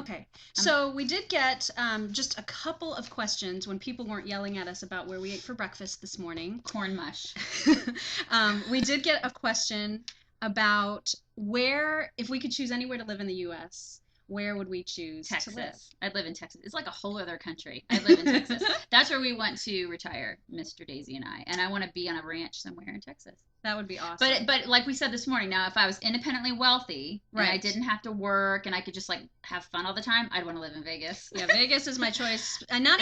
Okay. So we did get just a couple of questions when people weren't yelling at us about where we ate for breakfast this morning. Corn mush. We did get a question about where, if we could choose anywhere to live in the U.S., where would we choose Texas. to live? I'd live in Texas. It's like a whole other country. I live in Texas. That's where we want to retire, Mr. Daisy and I. And I want to be on a ranch somewhere in Texas. That would be awesome. But like we said this morning, now if I was independently wealthy and I didn't have to work and I could just like have fun all the time, I'd want to live in Vegas. Yeah, Vegas is my choice. And not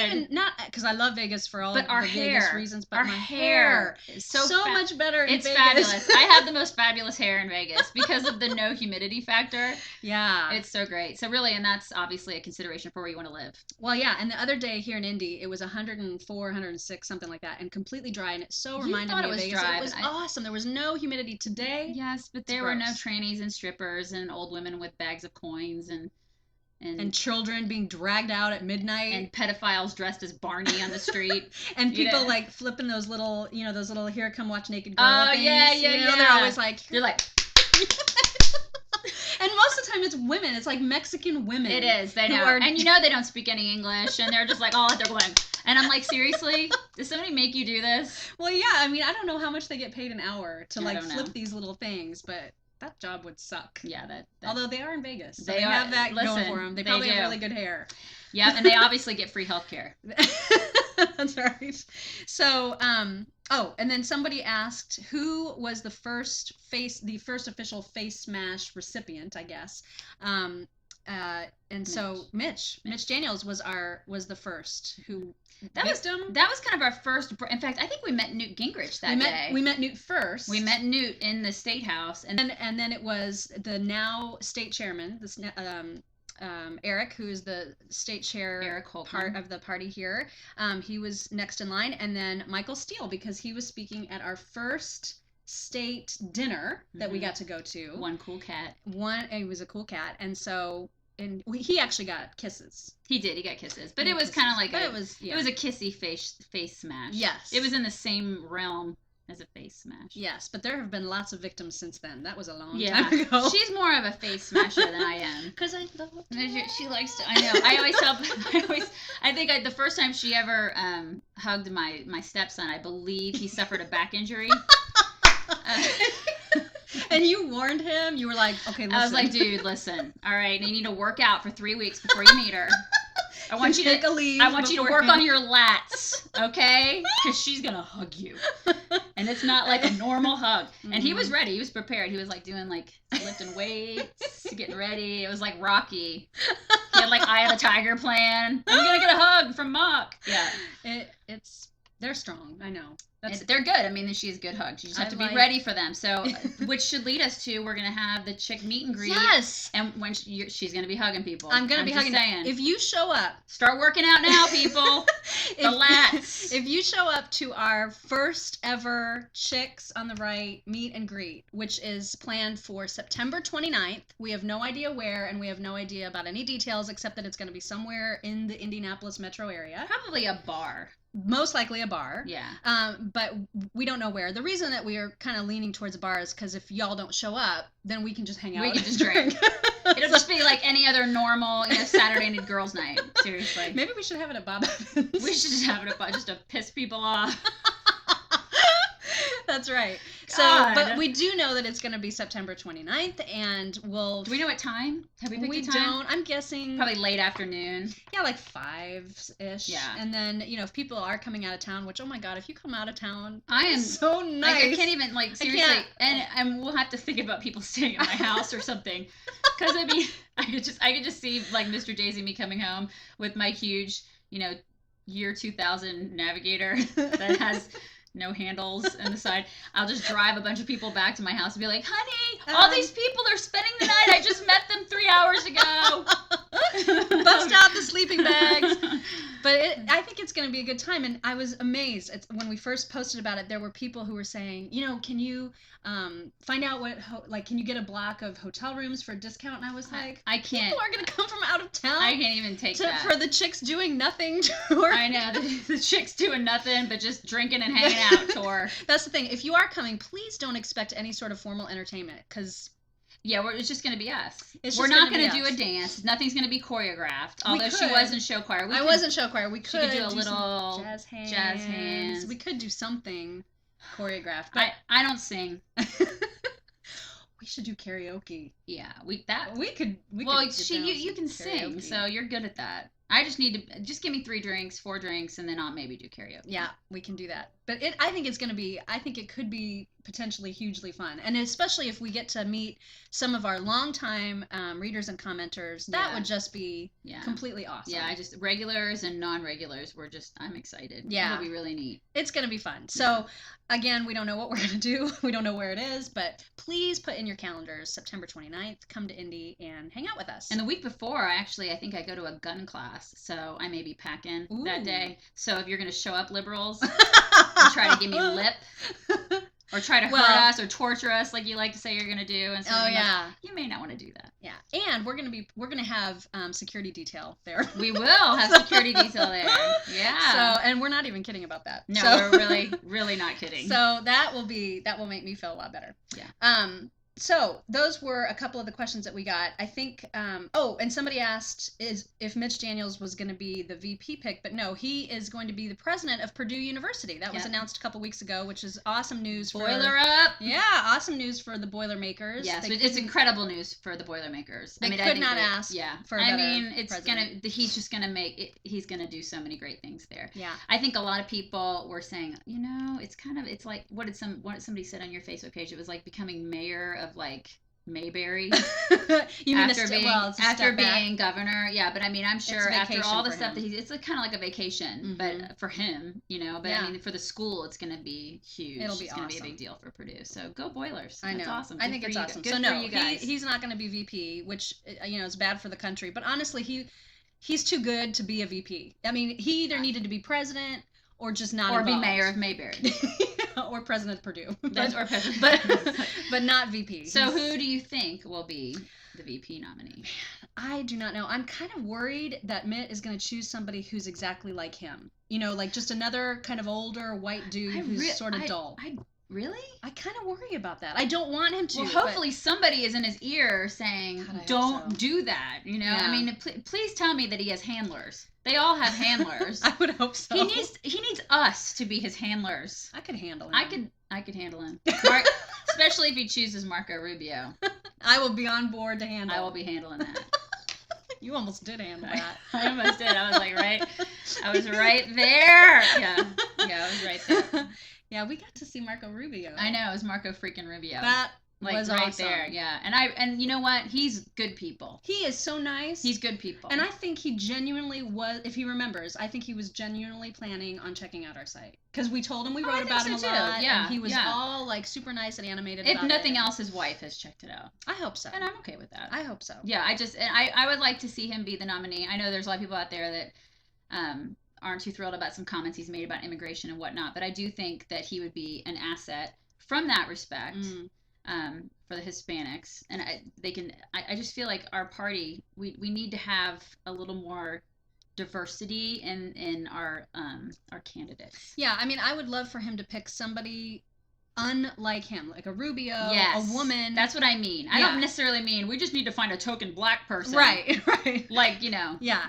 because I love Vegas for all of the Vegas reasons, but our my hair is so much better in Vegas. It's fabulous. I have the most fabulous hair in Vegas because of the no humidity factor. Yeah. It's so great. So really, and that's obviously a consideration for where you want to live. Well, yeah, and the other day here in Indy, it was 104, 106, something like that, and completely dry, and it so reminded me of Vegas. Dry, it was awesome. There was no humidity today. Yes, but there were no trannies and strippers and old women with bags of coins and children being dragged out at midnight and pedophiles dressed as Barney on the street and people like flipping those little here come watch naked girl things. Yeah. They're always like you're like and most of the time it's women. It's like Mexican women. It is. They know. And they don't speak any English and they're just like all out there going. And I'm like, seriously? Does somebody make you do this? Well, yeah. I mean, I don't know how much they get paid an hour to flip these little things, but that job would suck. Yeah, that although they are in Vegas. So they have that going for them. They probably have really good hair. Yeah, and they obviously get free healthcare. That's right. So, and then somebody asked who was the first official face smash recipient, I guess. And so Mitch Daniels was the first who. That was kind of our first. In fact, I think we met Newt Gingrich that day. We met Newt first. We met Newt in the State House, and then it was the now state chairman, Eric, who is the state chair part of the party here. He was next in line, and then Michael Steele, because he was speaking at our first state dinner that we got to go to. One cool cat. He was a cool cat, and so. And he actually got kisses. He did. He got kisses, but it was kind of like it was a kissy face smash. Yes, it was in the same realm as a face smash. Yes, but there have been lots of victims since then. That was a long time ago. She's more of a face smasher than I am. Because I love her. She likes to. I know. I always tell. I think the first time she ever hugged my stepson, I believe he suffered a back injury. And you warned him. You were like, okay, listen. I was like, dude, listen. All right, you need to work out for 3 weeks before you meet her. I want you to take a leave. I want you to work on your lats, okay? Because she's gonna hug you, and it's not like a normal hug. And he was ready. He was prepared. He was like doing lifting weights, getting ready. It was like Rocky. He had like Eye of the Tiger plan. I'm gonna get a hug from Mock. Yeah, they're strong. I know. They're good. I mean, she has good hugs. You just have to be ready for them. So, which should lead us to we're gonna have the chick meet and greet. Yes. And when she's gonna be hugging people. I'm gonna be hugging. Saying. If you show up, start working out now, people. The lats. If you show up to our first ever Chicks on the Right meet and greet, which is planned for September 29th, we have no idea where, and we have no idea about any details except that it's gonna be somewhere in the Indianapolis metro area. Probably a bar. Most likely a bar. Yeah. But we don't know where. The reason that we are kind of leaning towards a bar is because if y'all don't show up, then we can just hang out. We can just drink. It'll just be like any other normal, Saturday night girls' night. Seriously. Maybe we should have it at Bob Evans. We should just have it at just to piss people off. That's right. God. So, but we do know that it's going to be September 29th, and we'll... Do we know what time? Have we picked a time? We don't. I'm guessing... Probably late afternoon. Yeah, like 5-ish. Yeah. And then, if people are coming out of town, which, oh my God, if you come out of town, I am so nice. I can't even, seriously. And we'll have to think about people staying at my house or something. Because, I could just see, Mr. Daisy me coming home with my huge, year 2000 Navigator that has... no handles on the side. I'll just drive a bunch of people back to my house and be like, honey, all these people are spending the night. I just met them 3 hours ago. Bust out the sleeping bags. But I think it's going to be a good time. And I was amazed. When we first posted about it, there were people who were saying, can you find out can you get a block of hotel rooms for a discount? And I was like, I can't. People are going to come from out of town. I can't even take that. For the Chicks Doing Nothing tour. I know. The Chicks Doing Nothing, but just drinking and hanging out tour. That's the thing. If you are coming, please don't expect any sort of formal entertainment, because Yeah, it's just going to be us. It's We're just not gonna going be to do us. a dance. Nothing's going to be choreographed. Although she could. was in show choir. I was in show choir. We She could do a some little jazz hands. jazz hands. We could do something choreographed. But I don't sing. we should do karaoke. Yeah, we could. Well, get you can karaoke. sing, so you're good at that. I just need to just give me 3 drinks, 4 drinks, and then I'll maybe do karaoke. Yeah, we can do that. But I think it's going to be. I think it could be potentially hugely fun, and especially if we get to meet some of our longtime readers and commenters, that would just be completely awesome. Yeah, regulars and non-regulars. I'm excited. Yeah, it'll be really neat. It's going to be fun. So again, we don't know what we're going to do. We don't know where it is, but please put in your calendars September 29th. Come to Indy and hang out with us. And the week before, I think I go to a gun class, so I may be packing that day. So if you're going to show up, liberals, and try to give me lip, or try to hurt us or torture us like you like to say you're going to do, and you may not want to do that. Yeah, and we're gonna have security detail there. We will have security detail there. Yeah. So, and we're not even kidding about that. No, so, we're really not kidding. So that will make me feel a lot better. Yeah. So those were a couple of the questions that we got. I think, and somebody asked if Mitch Daniels was going to be the VP pick, but no, he is going to be the president of Purdue University. That was announced a couple weeks ago, which is awesome news. Boiler up! Yeah, awesome news for the Boilermakers. Yes, it's incredible news for the Boilermakers. They could not ask for a better president. He's just gonna make it. He's gonna do so many great things there. Yeah, I think a lot of people were saying, it's like what somebody said on your Facebook page. It was like becoming mayor of like Mayberry. You mean after being governor? Yeah, but I mean, I'm sure after all the stuff that it's kind of like a vacation, but for him, But I mean, for the school, it's going to be huge. It'll be It's awesome. going to be a big deal for Purdue. So go Boilers! I know. That's awesome. I think it's awesome. Good so for no, you guys. He's not going to be VP, which is bad for the country. But honestly, he's too good to be a VP. I mean, he either needed to be president or just not involved. Be mayor of Mayberry. Or president of Purdue. But not VP. So who do you think will be the VP nominee? I do not know. I'm kind of worried that Mitt is going to choose somebody who's exactly like him. Like just another kind of older white dude who's sort of dull. Really? I kind of worry about that. I don't want him to. Well, hopefully somebody is in his ear saying, "Don't do that." Yeah. I mean, please tell me that he has handlers. They all have handlers. I would hope so. He needs us to be his handlers. I could handle him. I could handle him. Especially if he chooses Marco Rubio. I will be on board to handle. I will be handling that. You almost did handle that. I almost did. I was like, I was right there. Yeah, I was right there. Yeah, we got to see Marco Rubio. I know, it was Marco freaking Rubio. That was right awesome. there. Yeah, and you know what? He's good people. He is so nice. He's good people. And I think he genuinely was. If he remembers, I think he was genuinely planning on checking out our site because we told him we wrote about him a lot. Yeah, and he was all like super nice and animated. If nothing else, his wife has checked it out. I hope so, and I'm okay with that. I hope so. Yeah, I would like to see him be the nominee. I know there's a lot of people out there that aren't too thrilled about some comments he's made about immigration and whatnot, but I do think that he would be an asset from that respect for the Hispanics. And I just feel like our party, we need to have a little more diversity in our candidates. Yeah, I mean, I would love for him to pick somebody unlike him, like a Rubio, a woman. That's what I mean. I don't necessarily mean we just need to find a token black person. Right. Like,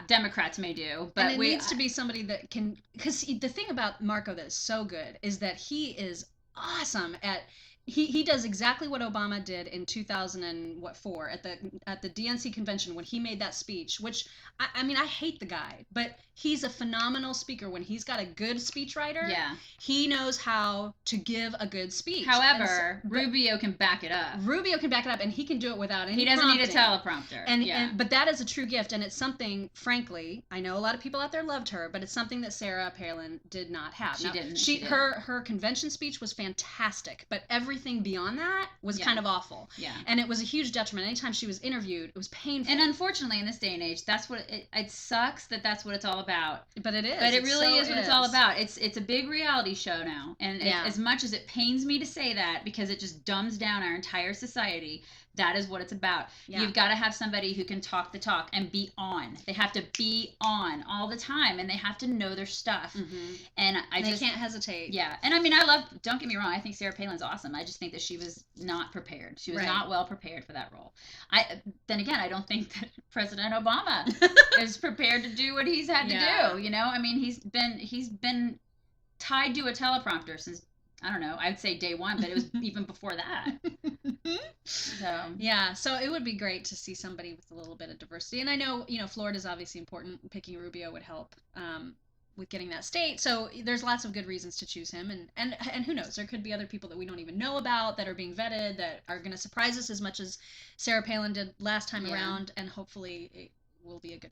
Democrats may do. But it needs to be somebody that can, because the thing about Marco that is so good is that he is awesome at, he does exactly what Obama did in 2004 at the DNC convention when he made that speech, which I mean, I hate the guy, but he's a phenomenal speaker. When he's got a good speechwriter, he knows how to give a good speech. However, Rubio can back it up. And he can do it without any He doesn't prompting. need a teleprompter. But that is a true gift, and it's something, frankly, I know a lot of people out there loved her, but it's something that Sarah Palin did not have. She didn't. Her convention speech was fantastic, but everything beyond that was kind of awful. Yeah. And it was a huge detriment. Anytime she was interviewed, it was painful. And unfortunately, in this day and age, that's what it sucks that's what it's all about. But it is. But it really is what it's all about. It's a big reality show now. And as much as it pains me to say that, because it just dumbs down our entire society, That is what it's about. Yeah. You've got to have somebody who can talk the talk and be on. They have to be on all the time, and they have to know their stuff. And they can't hesitate. Yeah. And I mean, I love, don't get me wrong, I think Sarah Palin's awesome. I just think that she was not prepared. She was Right. not well prepared for that role. Then again, I don't think that President Obama is prepared to do what he's had to do. You know, I mean, he's been tied to a teleprompter since, I don't know, I'd say day one, but it was even before that. So yeah, so it would be great to see somebody with a little bit of diversity. And I know, you know, Florida's obviously important. Picking Rubio would help with getting that state. So there's lots of good reasons to choose him. And who knows, there could be other people that we don't even know about that are being vetted that are going to surprise us as much as Sarah Palin did last time around. And hopefully it will be a good thing.